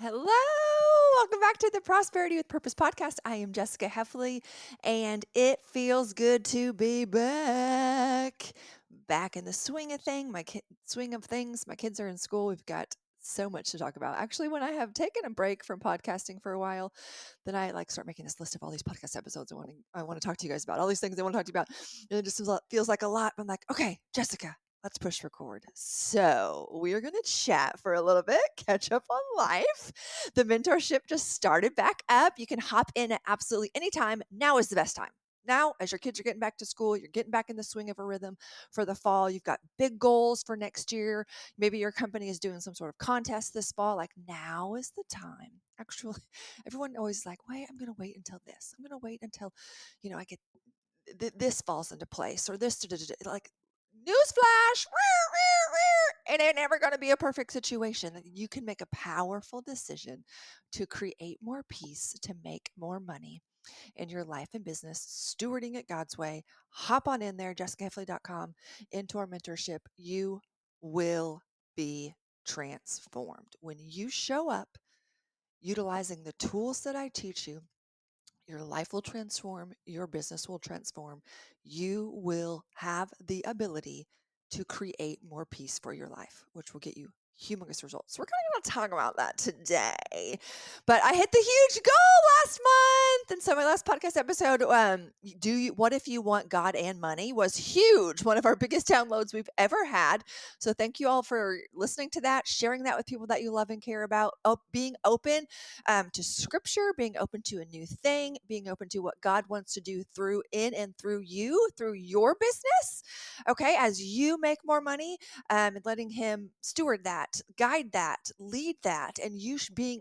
Hello, welcome back to the Prosperity with Purpose podcast. I am Jessica Heffley, and it feels good to be back in the swing of things. My kids are in school. We've got so much to talk about. Actually, when I have taken a break from podcasting for a while, then I start making this list of all these podcast episodes I want to talk to you guys about, all these things I want to talk to you about. And it just feels like a lot. I'm like, okay, Jessica, let's push record. So we are going to chat for a little bit, catch up on life. The mentorship just started back up. You can hop in at absolutely any time. Now is the best time. Now, as your kids are getting back to school, you're getting back in the swing of a rhythm for the fall. You've got big goals for next year. Maybe your company is doing some sort of contest this fall. Like, now is the time. Actually, everyone always like, wait, I'm going to wait until this. I'm going to wait until, I get this falls into place or this, like, newsflash, it ain't never going to be a perfect situation. You can make a powerful decision to create more peace, to make more money in your life and business, stewarding it God's way. Hop on in there, jessicaheffley.com, into our mentorship. You will be transformed. When you show up utilizing the tools that I teach you, your life will transform, your business will transform. You will have the ability to create more peace for your life, which will get you humongous results. We're kind of going to talk about that today. But I hit the huge goal last month. And so my last podcast episode, what if you want God and money, was huge. One of our biggest downloads we've ever had. So thank you all for listening to that, sharing that with people that you love and care about, being open to scripture, being open to a new thing, being open to what God wants to do in and through you, through your business. Okay, as you make more money, and letting Him steward that, guide that, lead that, and you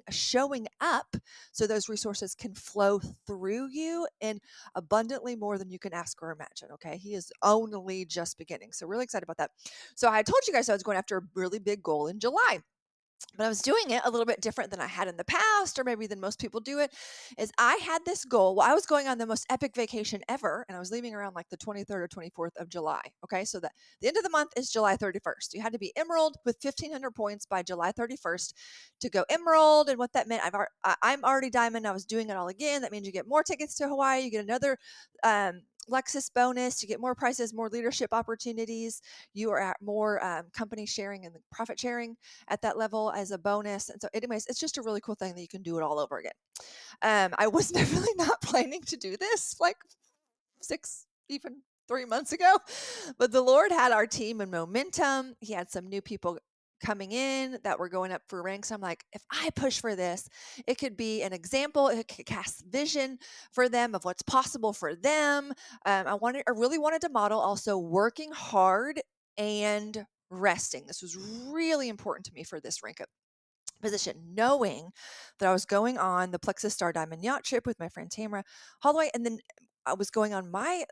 showing up so those resources can flow through you in abundantly more than you can ask or imagine. Okay, He is only just beginning. So, really excited about that. So, I told you guys I was going after a really big goal in July. But I was doing it a little bit different than I had in the past, or maybe than most people do it, is I had this goal. Well, I was going on the most epic vacation ever, and I was leaving around like the 23rd or 24th of July. Okay, so the end of the month is July 31st. You had to be Emerald with 1,500 points by July 31st to go Emerald. And what that meant, I'm already Diamond. I was doing it all again. That means you get more tickets to Hawaii. You get another Lexus bonus. You get more prizes, more leadership opportunities. You are at more company sharing and profit sharing at that level as a bonus. And so, anyways, it's just a really cool thing that you can do it all over again. I was definitely not planning to do this like 3 months ago, but the Lord had our team in momentum. He had some new people coming in that were going up for ranks. I'm like, if I push for this, it could be an example. It could cast vision for them of what's possible for them. I really wanted to model also working hard and resting. This was really important to me for this rank up position, knowing that I was going on the Plexus Star Diamond yacht trip with my friend Tamara Holloway, and then I was going on my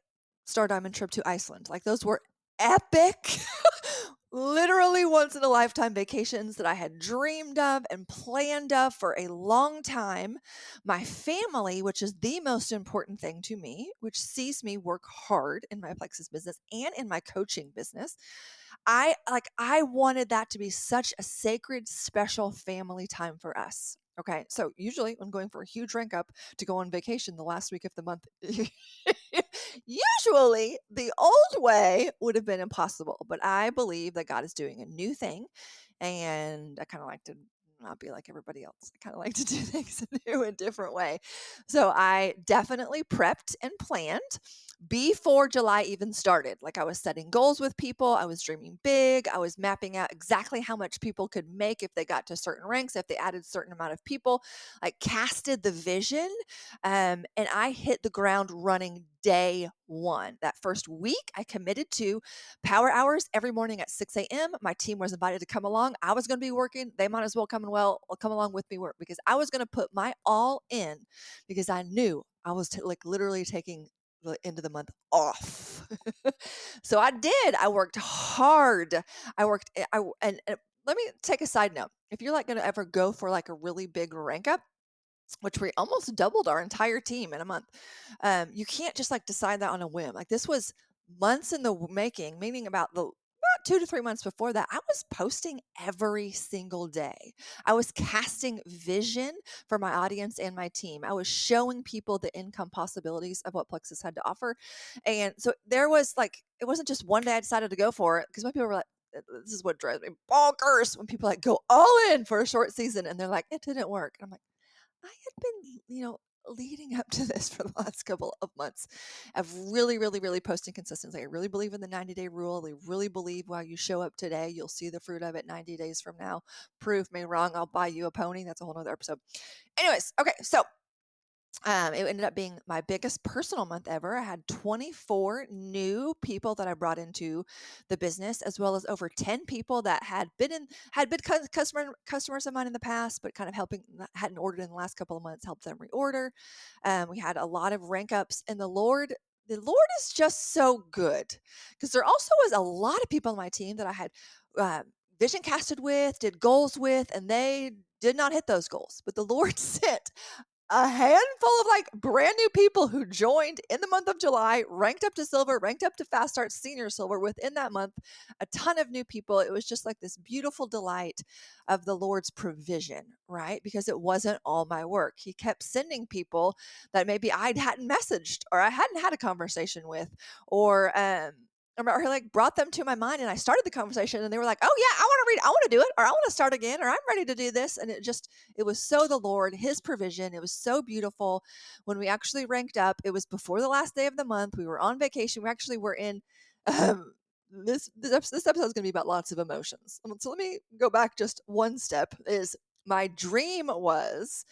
Star Diamond trip to Iceland. Like, those were epic, literally once in a lifetime vacations that I had dreamed of and planned of for a long time. My family, which is the most important thing to me, which sees me work hard in my Plexus business and in my coaching business. I wanted that to be such a sacred, special family time for us. Okay, so usually when going for a huge rank up to go on vacation the last week of the month, usually the old way would have been impossible. But I believe that God is doing a new thing, and I kind of like to not be like everybody else. I kind of like to do things a new and different way. So I definitely prepped and planned before July even started. Like, I was setting goals with people. I was dreaming big. I was mapping out exactly how much people could make if they got to certain ranks, if they added certain amount of people. I casted the vision, and I hit the ground running day one. That first week, I committed to power hours every morning at 6 a.m. My team was invited to come along. I was going to be working. They might as well come along with me work, because I was going to put my all in, because I knew I was literally taking the end of the month off. So I did. I worked hard. I worked. And let me take a side note. If you're going to ever go for a really big rank up, which we almost doubled our entire team in a month, you can't just decide that on a whim. This was months in the making, meaning about about 2 to 3 months before that, I was posting every single day. I was casting vision for my audience and my team. I was showing people the income possibilities of what Plexus had to offer. And so there was like, it wasn't just one day I decided to go for it, because my people were like, this is what drives me bonkers when people like go all in for a short season and they're like, it didn't work. And I'm like, I had been, leading up to this for the last couple of months of really, really, really posting consistently. I really believe in the 90-day rule. I really believe while you show up today, you'll see the fruit of it 90 days from now. Prove me wrong. I'll buy you a pony. That's a whole nother episode. Anyways, okay. So it ended up being my biggest personal month ever. I had 24 new people that I brought into the business, as well as over 10 people that had been customers of mine in the past, but kind of hadn't ordered in the last couple of months, helped them reorder. We had a lot of rank ups, and the Lord is just so good, because there also was a lot of people on my team that I had vision casted with, did goals with, and they did not hit those goals. But the Lord sent a handful of like brand new people who joined in the month of July, ranked up to silver, ranked up to Fast Start Senior Silver within that month, a ton of new people. It was just like this beautiful delight of the Lord's provision, right? Because it wasn't all my work. He kept sending people that maybe I hadn't messaged or I hadn't had a conversation with, or like brought them to my mind, and I started the conversation and they were like, oh yeah, I want to read, I want to do it, or I want to start again, or I'm ready to do this. And it was so the Lord, his provision. It was so beautiful. When we actually ranked up, it was before the last day of the month. We were on vacation. We actually were in, this episode is going to be about lots of emotions. So let me go back just one step. Is my dream was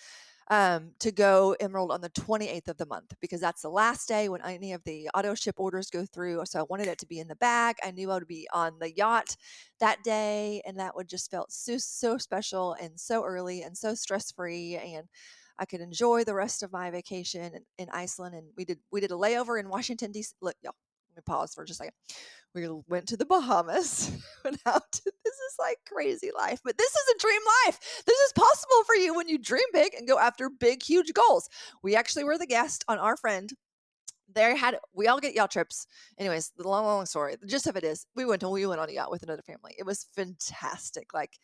to go Emerald on the 28th of the month, because that's the last day when any of the auto ship orders go through. So I wanted it to be in the bag. I knew I would be on the yacht that day, and that would just felt so special and so early and so stress free, and I could enjoy the rest of my vacation in Iceland. And we did a layover in Washington D.C. Look, y'all, let me pause for just a second. We went to the Bahamas. Went out to, this is like crazy life, but this is a dream life. This is possible for you when you dream big and go after big, huge goals. We actually were the guest on our friend. We all get yacht trips. Anyways, the long story. The gist of it is we went on a yacht with another family. It was fantastic. Like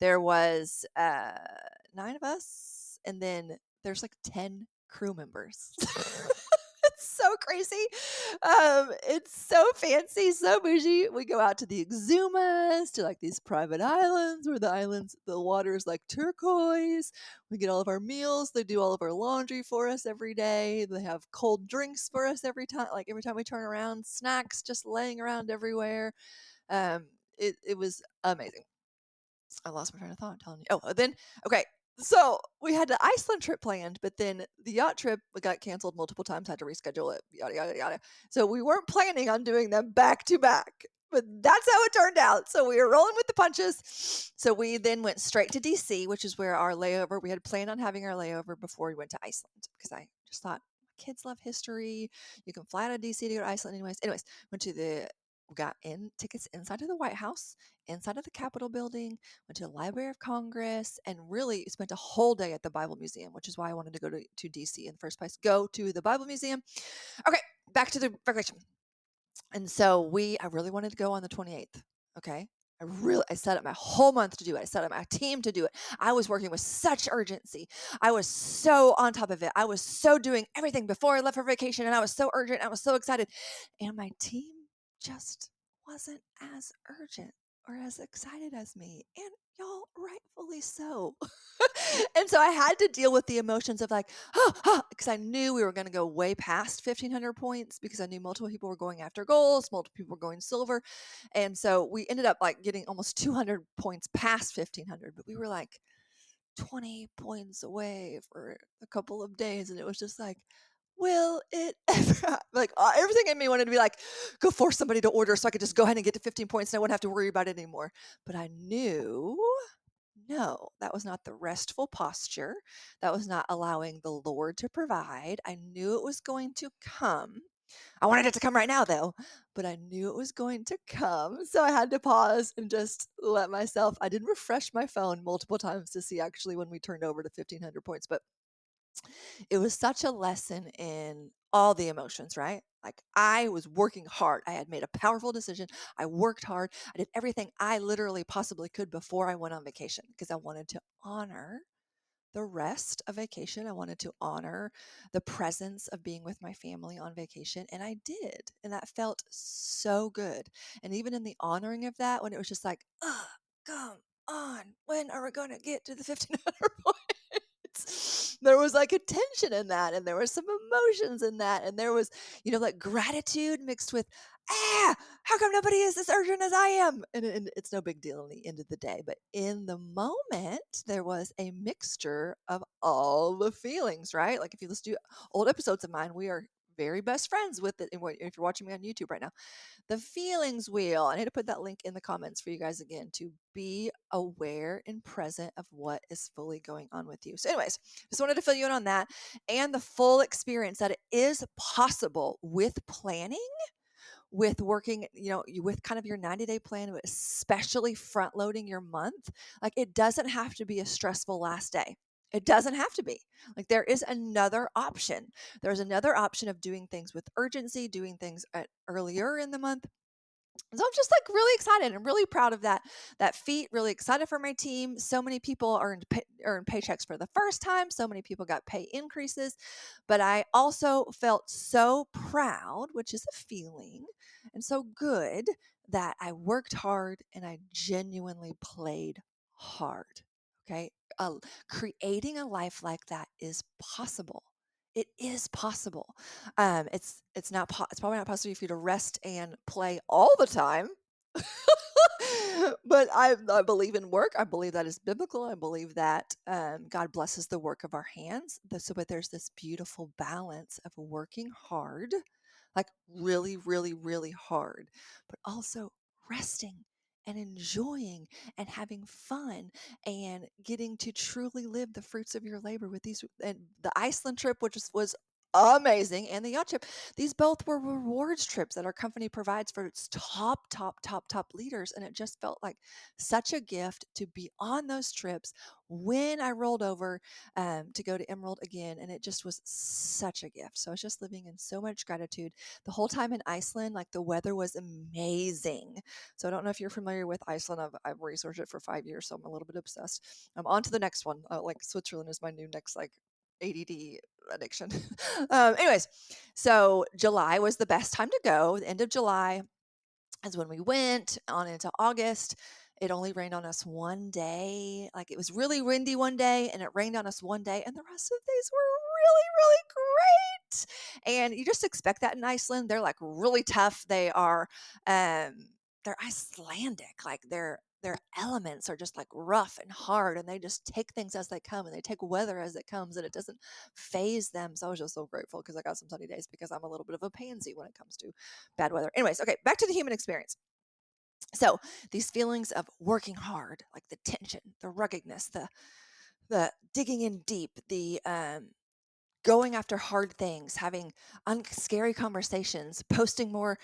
there was 9 of us, and then there's like 10 crew members. It's so crazy. It's so fancy, so bougie. We go out to the Exumas, to like these private islands where the water is like turquoise. We get all of our meals. They do all of our laundry for us every day. They have cold drinks for us every time we turn around. Snacks just laying around everywhere. It was amazing. I lost my train of thought. I'm telling you. Oh, then okay. So we had the Iceland trip planned, but then the yacht trip got canceled multiple times. Had to reschedule it. Yada yada yada. So we weren't planning on doing them back to back, but that's how it turned out. So we were rolling with the punches. So we then went straight to DC, which is where our layover. We had planned on having our layover before we went to Iceland, because I just thought kids love history. You can fly out of DC to go to Iceland. Anyways, we got tickets inside of the White House, inside of the Capitol building, went to the Library of Congress, and really spent a whole day at the Bible Museum, which is why I wanted to go to DC in the first place. Go to the Bible Museum. Okay, back to the vacation. And so I really wanted to go on the 28th. Okay. I set up my whole month to do it. I set up my team to do it. I was working with such urgency. I was so on top of it. I was so doing everything before I left for vacation, and I was so urgent. I was so excited. And my team just wasn't as urgent or as excited as me. And y'all, rightfully so. And so I had to deal with the emotions of like, because I knew we were going to go way past 1,500 points, because I knew multiple people were going after goals, multiple people were going silver. And so we ended up like getting almost 200 points past 1,500, but we were like 20 points away for a couple of days. And it was just like, will it ever, like everything in me wanted to be like, go force somebody to order so I could just go ahead and get to 15 points and I wouldn't have to worry about it anymore. But I knew, no, that was not the restful posture. That was not allowing the Lord to provide. I knew it was going to come. I wanted it to come right now, though, but I knew it was going to come. So I had to pause and just let myself. I did refresh my phone multiple times to see actually when we turned over to 1,500 points, but it was such a lesson in all the emotions, right? Like I was working hard. I had made a powerful decision. I worked hard. I did everything I literally possibly could before I went on vacation because I wanted to honor the rest of vacation. I wanted to honor the presence of being with my family on vacation. And I did. And that felt so good. And even in the honoring of that, when it was just like, come on, when are we going to get to the 1500 points? There was like a tension in that, and there was some emotions in that, and there was, like gratitude mixed with, how come nobody is as urgent as I am? And it's no big deal in the end of the day. But in the moment, there was a mixture of all the feelings, right? Like if you listen to old episodes of mine, we are very best friends with it. And if you're watching me on YouTube right now, the feelings wheel. I need to put that link in the comments for you guys again to be aware and present of what is fully going on with you. So, anyways, just wanted to fill you in on that and the full experience that it is possible with planning, with working, with kind of your 90-day plan, but especially front loading your month. Like it doesn't have to be a stressful last day. It doesn't have to be. Like there is another option. There's another option of doing things with urgency, doing things earlier in the month. So I'm just like really excited. I'm really proud of that feat. Really excited for my team. So many people earned paychecks for the first time. So many people got pay increases. But I also felt so proud, which is a feeling, and so good that I worked hard and I genuinely played hard. Okay, creating a life like that is possible. It is possible. It's probably not possible for you to rest and play all the time. But I believe in work. I believe that is biblical. I believe that God blesses the work of our hands. But there's this beautiful balance of working hard, like really, really, really hard, but also resting and enjoying and having fun and getting to truly live the fruits of your labor with these. And the Iceland trip, which was amazing, and the yacht trip, these both were rewards trips that our company provides for its top leaders. And it just felt like such a gift to be on those trips when I rolled over to go to Emerald again. And it just was such a gift. So I was just living in so much gratitude the whole time in Iceland. Like the weather was amazing. So I don't know if you're familiar with Iceland. I've researched it for 5 years, so I'm a little bit obsessed. I'm on to the next one. Like Switzerland is my new next like ADD addiction. Anyways, so July was the best time to go. The end of July is when we went on into August. It only rained on us one day. Like it was really windy one day and it rained on us one day, and the rest of the days were really, really great. And you just expect that in Iceland. They're like really tough. They're Icelandic. Like their elements are just like rough and hard, and they just take things as they come, and they take weather as it comes, and it doesn't phase them. So I was just so grateful because I got some sunny days, because I'm a little bit of a pansy when it comes to bad weather. Anyways, okay, back to the human experience. So these feelings of working hard, like the tension, the ruggedness, the digging in deep, the going after hard things, having scary conversations, posting more,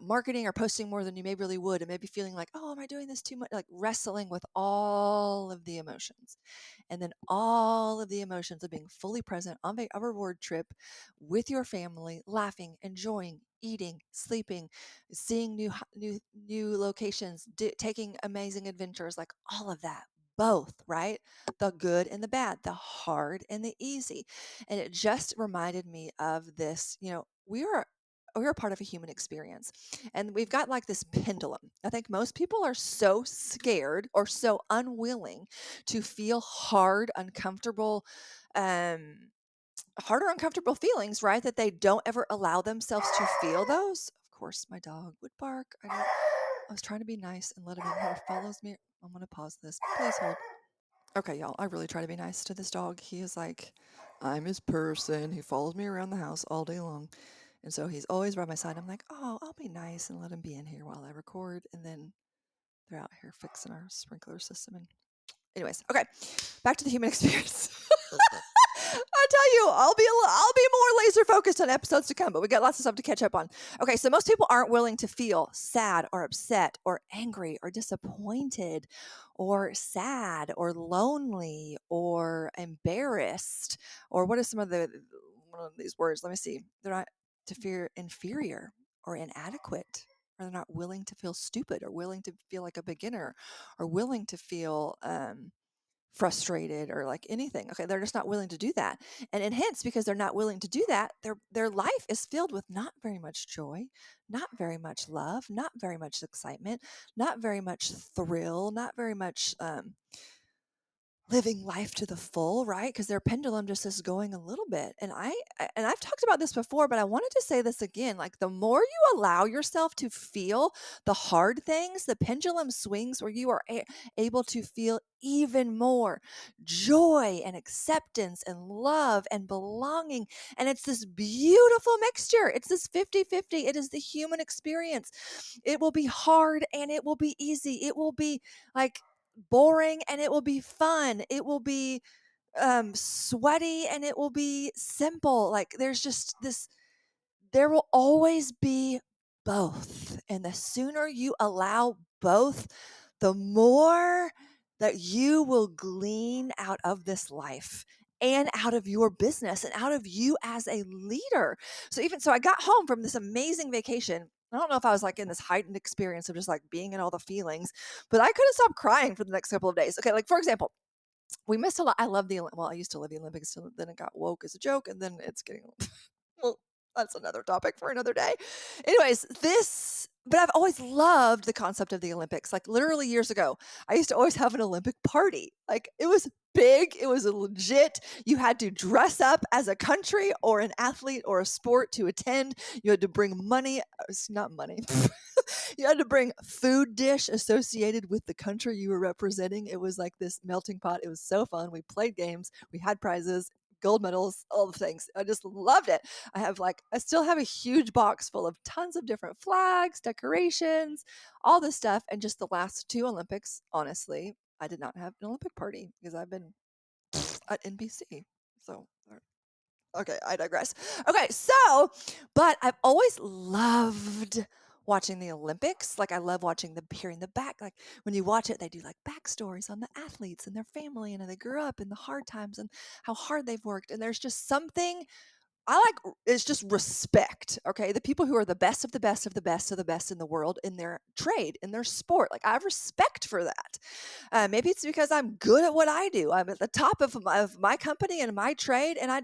marketing or posting more than you maybe really would, and maybe feeling like, oh, am I doing this too much? Like wrestling with all of the emotions. And then all of the emotions of being fully present on a reward trip with your family, laughing, enjoying, eating, sleeping, seeing new locations, taking amazing adventures, like all of that. Both, right? The good and the bad, the hard and the easy. And it just reminded me of this, we're a part of a human experience, and we've got like this pendulum. I think most people are so scared or so unwilling to feel um, hard or uncomfortable feelings, right? That they don't ever allow themselves to feel those. Of course, my dog would bark. I was trying to be nice and let him in here. He follows me. I'm going to pause this. Please hold. Okay, y'all, I really try to be nice to this dog. He is like, I'm his person. He follows me around the house all day long. And so he's always by my side. I'm like, oh, I'll be nice and let him be in here while I record. And then they're out here fixing our sprinkler system. And anyways, okay, back to the human experience. I tell you, I'll be more laser focused on episodes to come, but we got lots of stuff to catch up on. Okay, so most people aren't willing to feel sad or upset or angry or disappointed or sad or lonely or embarrassed, or what are some of the one of these words. Let me see. They're not to feel inferior or inadequate, or they're not willing to feel stupid, or willing to feel like a beginner, or willing to feel frustrated, or like anything. Okay, they're just not willing to do that. And hence, because they're not willing to do that, their life is filled with not very much joy, not very much love, not very much excitement, not very much thrill, not very much living life to the full, right? Because their pendulum just is going a little bit. And I've talked about this before, but I wanted to say this again. Like, the more you allow yourself to feel the hard things, the pendulum swings where you are able to feel even more joy and acceptance and love and belonging. And it's this beautiful mixture. It's this 50-50. It is the human experience. It will be hard and it will be easy. It will be like boring and it will be fun. It will be sweaty and it will be simple. Like, there's just this, there will always be both. And the sooner you allow both, the more that you will glean out of this life and out of your business and out of you as a leader. So I got home from this amazing vacation. I don't know if I was like in this heightened experience of just like being in all the feelings, but I couldn't stop crying for the next couple of days. Okay, like for example, we missed a lot. I love well, I used to love the Olympics, so then it got woke as a joke, and then it's getting well, that's another topic for another day. Anyways, but I've always loved the concept of the Olympics. Like, literally years ago, I used to always have an Olympic party. Like, it was big, it was a legit, you had to dress up as a country or an athlete or a sport to attend. You had to bring money, it's not money. You had to bring food dish associated with the country you were representing. It was like this melting pot. It was so fun. We played games, we had prizes, gold medals, all the things. I just loved it. I still have a huge box full of tons of different flags, decorations, all this stuff. And just the last two Olympics, honestly, I did not have an Olympic party because I've been at NBC. So, okay, I digress. Okay, so, but I've always loved watching the Olympics. Like, I love watching hearing the back. Like, when you watch it, they do like backstories on the athletes and their family and how they grew up in the hard times and how hard they've worked. And there's just something I like, is just respect. Okay. The people who are the best of the best of the best of the best in the world in their trade, in their sport. Like, I have respect for that. Maybe it's because I'm good at what I do. I'm at the top of my company and my trade. And I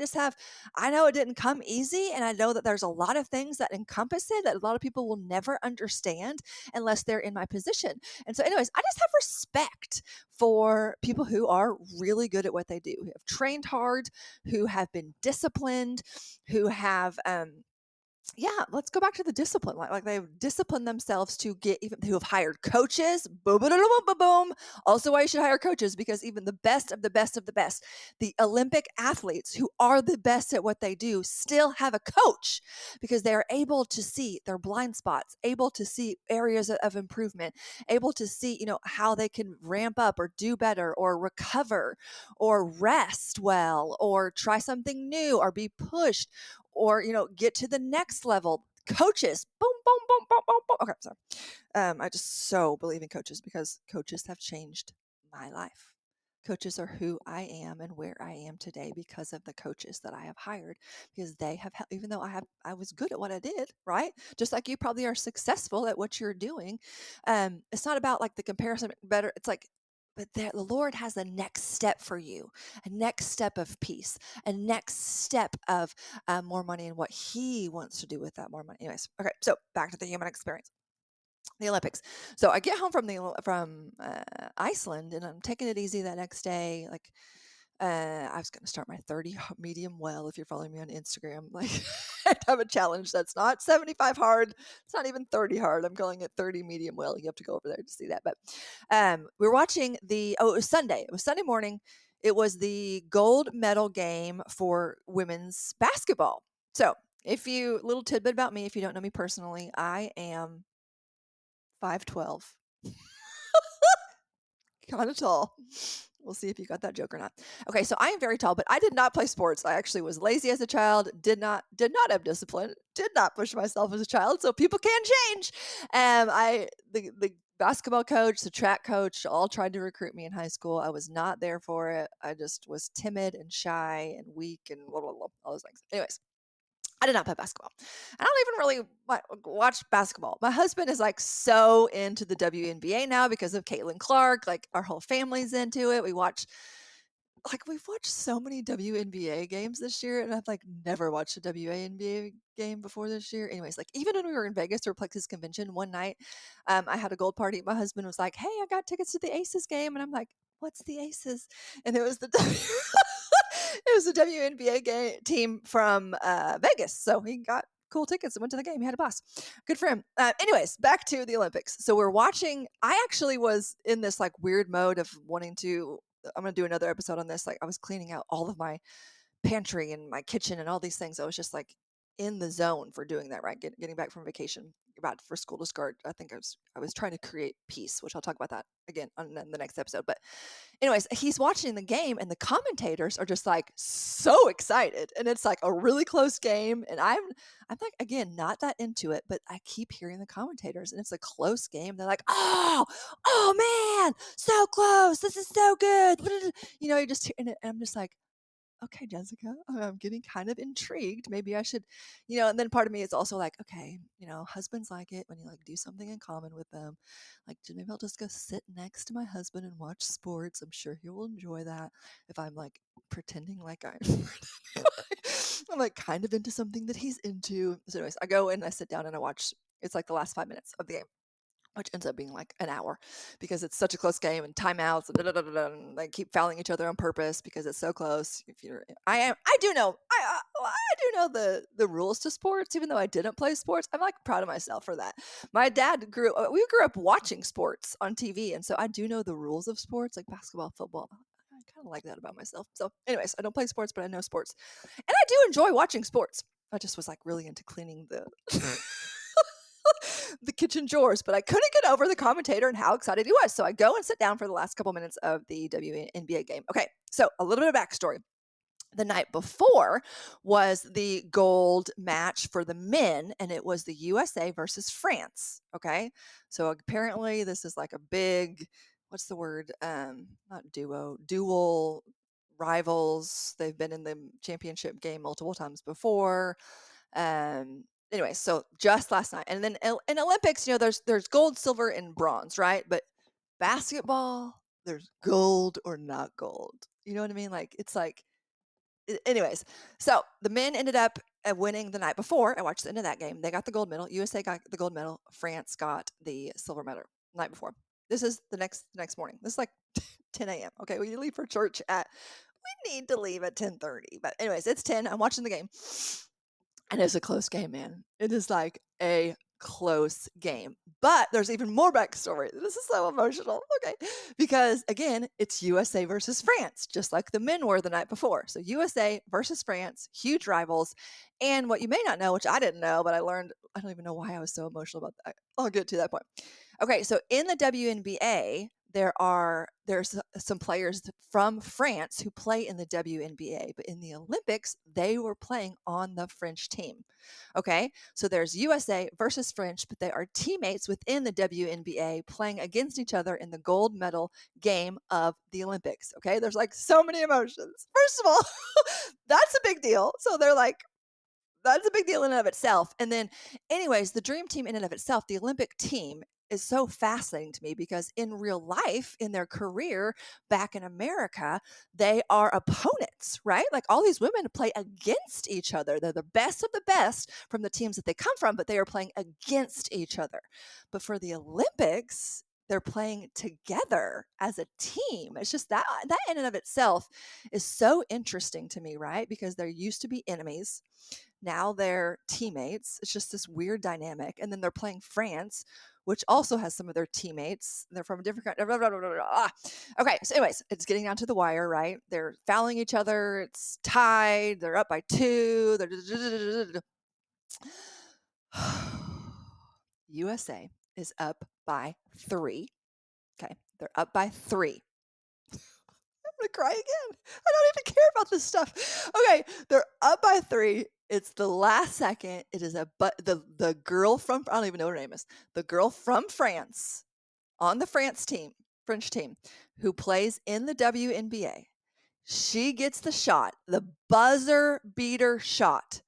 know it didn't come easy. And I know that there's a lot of things that encompass it that a lot of people will never understand unless they're in my position. And so, anyways, I just have respect for people who are really good at what they do, who have trained hard, who have been disciplined, who have let's go back to the discipline. Like they've disciplined themselves to get, even who have hired coaches. Boom, boom, boom, boom, boom. Also, why you should hire coaches, because even the best of the best of the best, the Olympic athletes who are the best at what they do, still have a coach, because they are able to see their blind spots, able to see areas of improvement, able to see, how they can ramp up or do better or recover or rest well or try something new or be pushed or get to the next level. Coaches, boom, boom, boom, boom, boom, boom. Okay, sorry. I just so believe in coaches, because coaches have changed my life. Coaches are who I am and where I am today because of the coaches that I have hired, because they have, even though I was good at what I did, right? Just like you probably are successful at what you're doing. It's not about like the comparison better. It's like, but the Lord has a next step for you, a next step of peace, a next step of more money, and what He wants to do with that more money. Anyways, okay, so back to the human experience, the Olympics. So I get home from Iceland, and I'm taking it easy that next day. Like, I was going to start my 30 medium well. If you're following me on Instagram, like, I have a challenge that's not 75 hard. It's not even 30 hard. I'm calling it 30 medium well. You have to go over there to see that. But we were watching it was Sunday. It was Sunday morning. It was the gold medal game for women's basketball. So, little tidbit about me, if you don't know me personally, I am 5'12", kind of tall. We'll see if you got that joke or not. Okay, so I am very tall, but I did not play sports. I actually was lazy as a child, did not have discipline, did not push myself as a child, so people can change. The basketball coach, the track coach, all tried to recruit me in high school. I was not there for it. I just was timid and shy and weak and blah, blah, blah, all those things. Anyways, I did not play basketball. I don't even really watch basketball. My husband is like so into the WNBA now because of Caitlin Clark. Like our whole family's into it. We've watched so many WNBA games this year, and I've like never watched a WNBA game before this year. Anyways, like even when we were in Vegas for Plexus Convention one night, I had a gold party. My husband was like, "Hey, I got tickets to the Aces game," and I'm like, "What's the Aces?" And it was the it was the WNBA team from Vegas, so he got cool tickets and went to the game. He had a blast. Good for him. Anyways, back to the Olympics. So we're watching. I actually was in this like weird mode of wanting to. I'm going to do another episode on this. Like I was cleaning out all of my pantry and my kitchen and all these things. I was just like in the zone for doing that, right? Getting back from vacation, about for school to start. I think I was trying to create peace, which I'll talk about that again on the next episode. But anyways, he's watching the game and the commentators are just like so excited. And it's like a really close game. And I'm like, again, not that into it, but I keep hearing the commentators and it's a close game. They're like, oh man, so close. This is so good. You just hear, and I'm just like, okay, Jessica, I'm getting kind of intrigued. Maybe I should, and then part of me is also like, okay, husbands like it when you like do something in common with them. Like, maybe I'll just go sit next to my husband and watch sports. I'm sure he will enjoy that if I'm like pretending like I'm like kind of into something that he's into. So anyways, I go and I sit down and I watch, it's like the last 5 minutes of the game, which ends up being like an hour because it's such a close game and timeouts and they keep fouling each other on purpose because it's so close. I do know, I do know the rules to sports, even though I didn't play sports. I'm like proud of myself for that. My dad we grew up watching sports on TV. And so I do know the rules of sports, like basketball, football. I kind of like that about myself. So anyways, I don't play sports, but I know sports and I do enjoy watching sports. I just was like really into cleaning the the kitchen drawers, but I couldn't get over the commentator and how excited he was. So I go and sit down for the last couple minutes of the WNBA game. Okay, so a little bit of backstory. The night before was the gold match for the men, and it was the USA versus France. Okay, so apparently this is like a big, what's the word? Not dual rivals. They've been in the championship game multiple times before. Anyway, so just last night, and then in Olympics, there's gold, silver, and bronze, right? But basketball, there's gold or not gold. You know what I mean? Like it's like, anyways. So the men ended up winning the night before. I watched the end of that game. They got the gold medal. USA got the gold medal. France got the silver medal the night before. This is the next morning. This is like 10 a.m. Okay, we leave for church we need to leave at 10:30. But anyways, it's 10. I'm watching the game. And it's a close game, man. It is like a close game. But there's even more backstory. This is so emotional. Okay. Because again, it's USA versus France, just like the men were the night before. So USA versus France, huge rivals. And what you may not know, which I didn't know, but I learned, I don't even know why I was so emotional about that. I'll get to that point. Okay. So in the WNBA, there's some players from France who play in the WNBA, but in the Olympics, they were playing on the French team. Okay, so there's USA versus French, but they are teammates within the WNBA playing against each other in the gold medal game of the Olympics. Okay, there's like so many emotions. First of all, that's a big deal. So they're like, that's a big deal in and of itself. And then, anyways, the dream team in and of itself, the Olympic team, is so fascinating to me because in real life, in their career back in America, they are opponents, right? Like all these women play against each other. They're the best of the best from the teams that they come from, but they are playing against each other. But for the Olympics, they're playing together as a team. It's just that in and of itself is so interesting to me, right? Because there used to be enemies. Now they're teammates. It's just this weird dynamic. And then they're playing France, which also has some of their teammates. They're from a different country. Blah, blah, blah, blah. Okay. So anyways, it's getting down to the wire, right? They're fouling each other. It's tied. They're up by 2. USA is up by 3. Okay. They're up by 3. I'm gonna cry again. I don't even care about this stuff. Okay, they're up by 3. It's the last second. It is the girl from, I don't even know what her name is. The girl from France on the French team, who plays in the WNBA. She gets the shot, the buzzer beater shot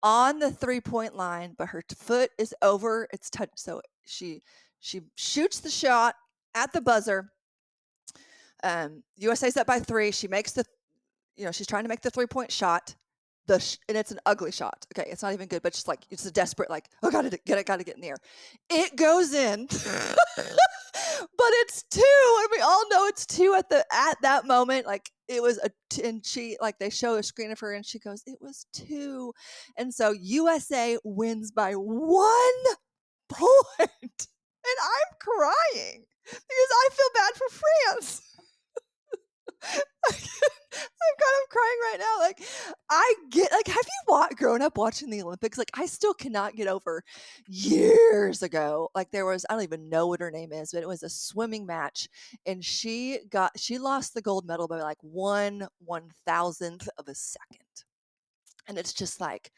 on the 3-point line, but her foot is over its touch. So she shoots the shot at the buzzer. USA's up by 3. She makes she's trying to make the 3-point shot. And it's an ugly shot. Okay, it's not even good, but just like it's a desperate, like, oh, gotta get in the air. It goes in, but it's 2, and we all know it's 2 at that moment. Like it was and she, like, they show a screen of her, and she goes, "It was 2," and so USA wins by 1 point, and I'm crying because I feel bad for France. I'm kind of crying right now. Like, have you grown up watching the Olympics? Like, I still cannot get over years ago. Like, there was, I don't even know what her name is, but it was a swimming match, and she lost the gold medal by like 1/1000th of a second. And it's just like,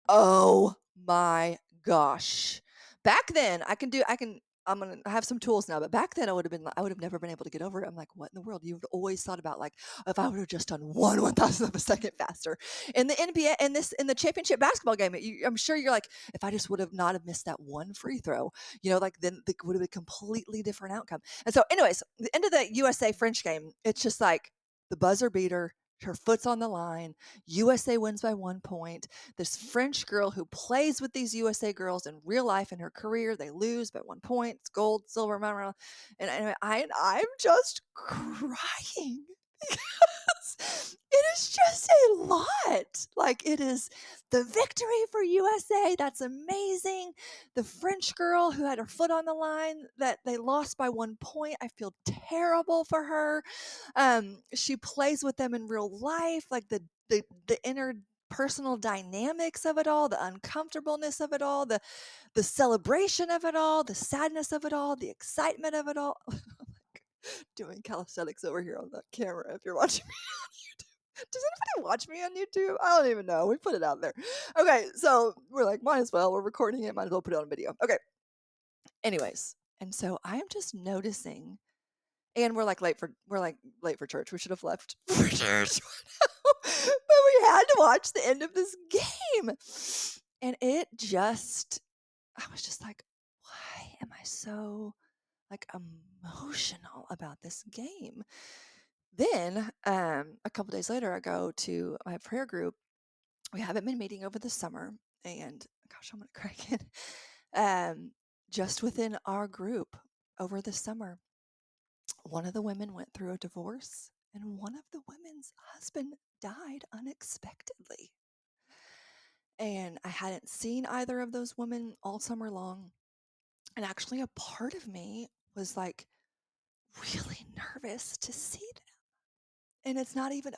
oh my gosh. Back then, I'm gonna have some tools now, but back then I would have never been able to get over it. I'm like, what in the world? You've always thought about, like, if I would have just done 1/1000th of a second faster in the NBA, in the championship basketball game. I'm sure you're like, if I just would have not have missed that one free throw, like, then it would have been a completely different outcome. And so, anyways, the end of the USA French game, it's just like the buzzer beater. Her foot's on the line. USA wins by 1 point. This French girl who plays with these USA girls in real life in her career, they lose by 1 point. It's gold, silver, and I'm just crying because it is just a lot. Like, it is the victory for USA. That's amazing. The French girl who had her foot on the line, that they lost by 1 point. I feel terrible for her. She plays with them in real life, like the interpersonal dynamics of it all, the uncomfortableness of it all, the celebration of it all, the sadness of it all, the excitement of it all. Doing calisthenics over here on the camera if you're watching me on YouTube. Does anybody watch me on YouTube? I don't even know. We put it out there. Okay, so we're like, might as well. We're recording it. Might as well put it on video. Okay. Anyways, and so I'm just noticing, and we're like late for church. We should have left for church, but we had to watch the end of this game, and I was just like, why am I so, like, emotional about this game? Then, a couple days later, I go to my prayer group. We haven't been meeting over the summer, and gosh, I'm gonna cry again. Just within our group over the summer, one of the women went through a divorce, and one of the women's husband died unexpectedly. And I hadn't seen either of those women all summer long. And actually, a part of me was like really nervous to see them. And it's not even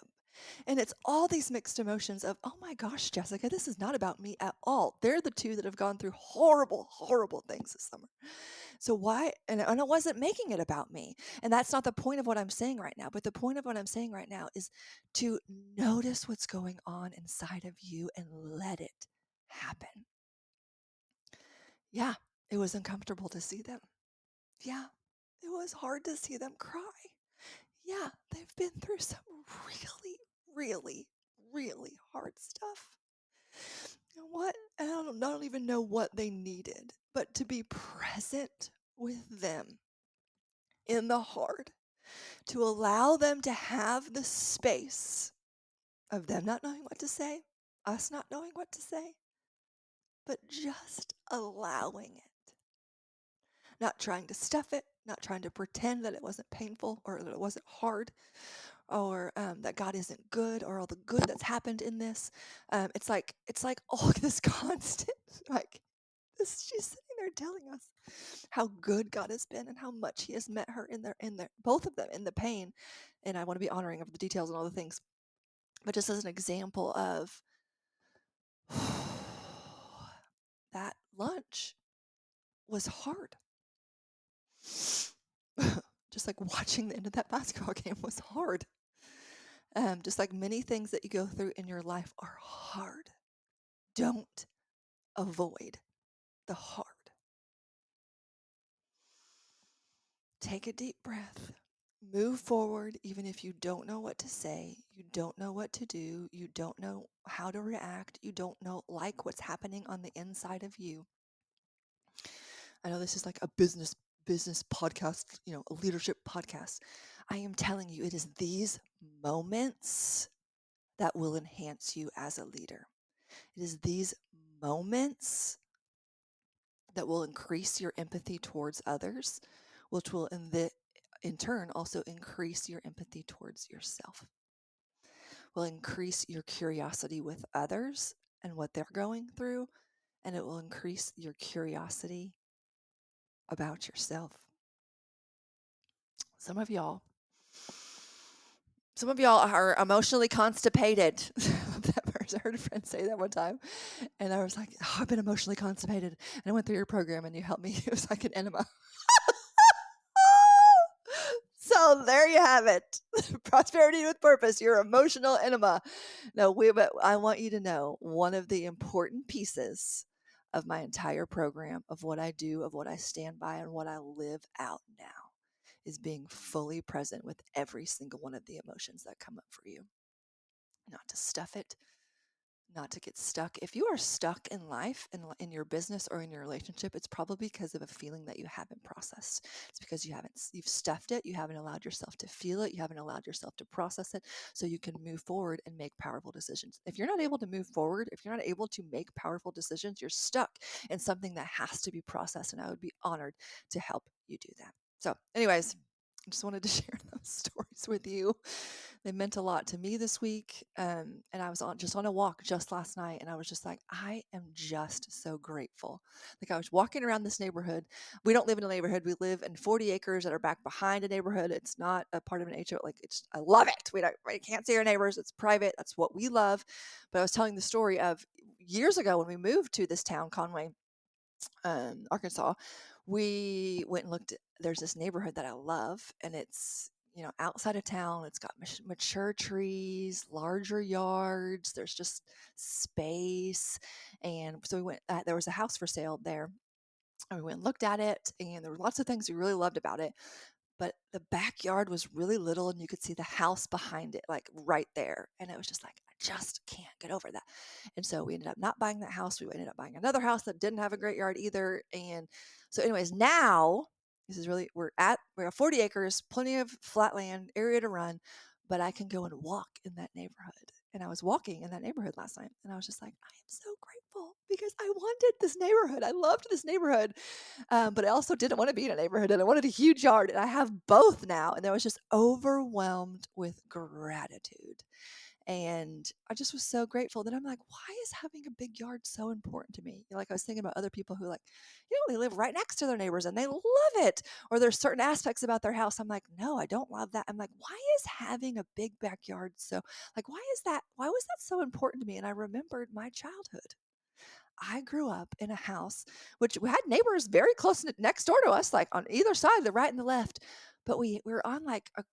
and it's all these mixed emotions of, oh my gosh, Jessica, this is not about me at all. They're the two that have gone through horrible, horrible things this summer. So why? And I wasn't making it about me. And that's not the point of what I'm saying right now. But the point of what I'm saying right now is to notice what's going on inside of you and let it happen. Yeah, it was uncomfortable to see them. Yeah, it was hard to see them cry. Yeah, they've been through some really, really, really hard stuff. You know what? I don't even know what they needed, but to be present with them in the hard, to allow them to have the space of them not knowing what to say, us not knowing what to say, but just allowing it. Not trying to stuff it, not trying to pretend that it wasn't painful or that it wasn't hard, or that God isn't good, or all the good that's happened in this. It's like all this constant, like, this. She's sitting there telling us how good God has been and how much He has met her in their both of them in the pain. And I want to be honoring of the details and all the things, but just as an example of that lunch was hard. Just like watching the end of that basketball game was hard. Just like many things that you go through in your life are hard. Don't avoid the hard. Take a deep breath. Move forward, even if you don't know what to say, you don't know what to do, you don't know how to react, you don't know like what's happening on the inside of you. I know this is like a business podcast, a leadership podcast. I am telling you, it is these moments that will enhance you as a leader. It is these moments that will increase your empathy towards others, which will in turn also increase your empathy towards yourself. Will increase your curiosity with others and what they're going through, and it will increase your curiosity about yourself. Some of y'all are emotionally constipated. I heard a friend say that one time, and I was like, oh, I've been emotionally constipated. And I went through your program, and you helped me. It was like an enema. So there you have it. Prosperity with purpose, your emotional enema. No, but I want you to know one of the important pieces of my entire program, of what I do, of what I stand by, and what I live out now is being fully present with every single one of the emotions that come up for you. Not to stuff it, not to get stuck. If you are stuck in life, in your business or in your relationship, it's probably because of a feeling that you haven't processed. It's because you've stuffed it. You haven't allowed yourself to feel it. You haven't allowed yourself to process it so you can move forward and make powerful decisions. If you're not able to move forward, if you're not able to make powerful decisions, you're stuck in something that has to be processed. And I would be honored to help you do that. So anyways, I just wanted to share those stories with you. They meant a lot to me this week. And I was on a walk just last night, and I was just like, I am just so grateful. Like, I was walking around this neighborhood. We don't live in a neighborhood. We live in 40 acres that are back behind a neighborhood. It's not a part of an HO. I love it. We can't see our neighbors. It's private. That's what we love. But I was telling the story of years ago when we moved to this town, Conway, Arkansas. We went and looked there's this neighborhood that I love, and it's outside of town. It's got mature trees, larger yards. There's just space. And so we went, there was a house for sale there, and we went and looked at it, and there were lots of things we really loved about it. But the backyard was really little, and you could see the house behind it, like right there. And it was just like, I just can't get over that. And so we ended up not buying that house. We ended up buying another house that didn't have a great yard either. And so anyways, now this is really, we have 40 acres, plenty of flat land, area to run, but I can go and walk in that neighborhood. And I was walking in that neighborhood last night, and I was just like, I am so grateful because I wanted this neighborhood. I loved this neighborhood. But I also didn't want to be in a neighborhood, and I wanted a huge yard, and I have both now. And I was just overwhelmed with gratitude. And I just was so grateful that I'm like, why is having a big yard so important to me? Like, I was thinking about other people who they live right next to their neighbors and they love it. Or there's certain aspects about their house. I'm like, no, I don't love that. I'm like, why is having a big backyard why was that so important to me? And I remembered my childhood. I grew up in a house which we had neighbors very close next door to us, like on either side, the right and the left. But we were on like a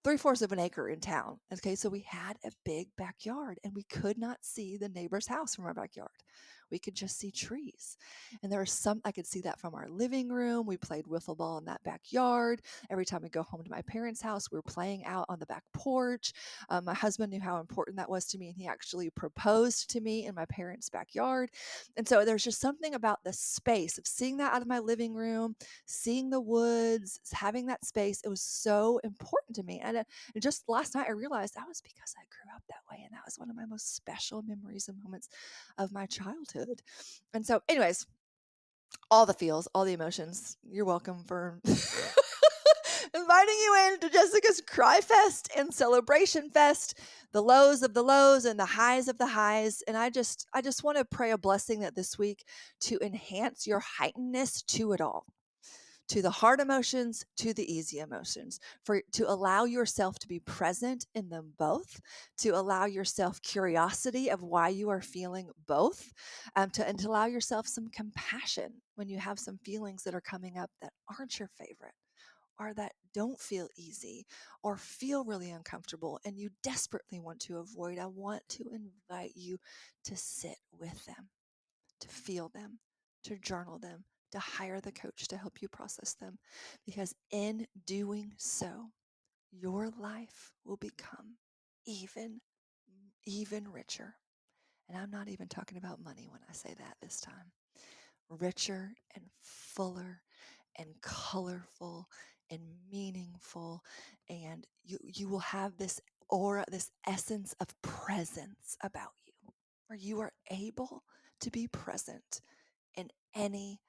three-fourths of an acre in town. Okay, so we had a big backyard, and we could not see the neighbor's house from our backyard. We could just see trees. And there was I could see that from our living room. We played wiffle ball in that backyard. Every time we go home to my parents' house, we were playing out on the back porch. My husband knew how important that was to me, and he actually proposed to me in my parents' backyard. And so there's just something about the space of seeing that out of my living room, seeing the woods, having that space. It was so important to me. And just last night, I realized that was because I grew up that way. And that was one of my most special memories and moments of my childhood. And so, anyways, all the feels, all the emotions. You're welcome for inviting you into Jessica's Cry Fest and Celebration Fest, the lows of the lows and the highs of the highs. And I just want to pray a blessing that this week to enhance your heightenedness to it all, to the hard emotions, to the easy emotions, to allow yourself to be present in them both, to allow yourself curiosity of why you are feeling both, and to allow yourself some compassion when you have some feelings that are coming up that aren't your favorite, or that don't feel easy, or feel really uncomfortable and you desperately want to avoid. I want to invite you to sit with them, to feel them, to journal them, to hire the coach to help you process them, because in doing so, your life will become even even richer. And I'm not even talking about money when I say that this time. Richer and fuller and colorful and meaningful, and you will have this aura, this essence of presence about you, where you are able to be present in any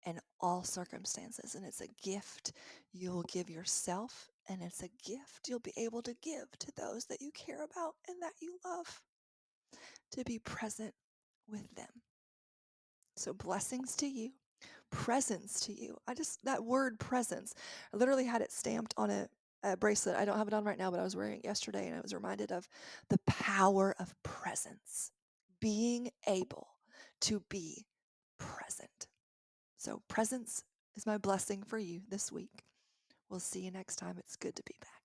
and all circumstances. And it's a gift you'll give yourself, and it's a gift you'll be able to give to those that you care about and that you love, to be present with them. So blessings to you, presence to you. That word presence, I literally had it stamped on a bracelet. I don't have it on right now, but I was wearing it yesterday, and I was reminded of the power of presence, being able to be present. So presence is my blessing for you this week. We'll see you next time. It's good to be back.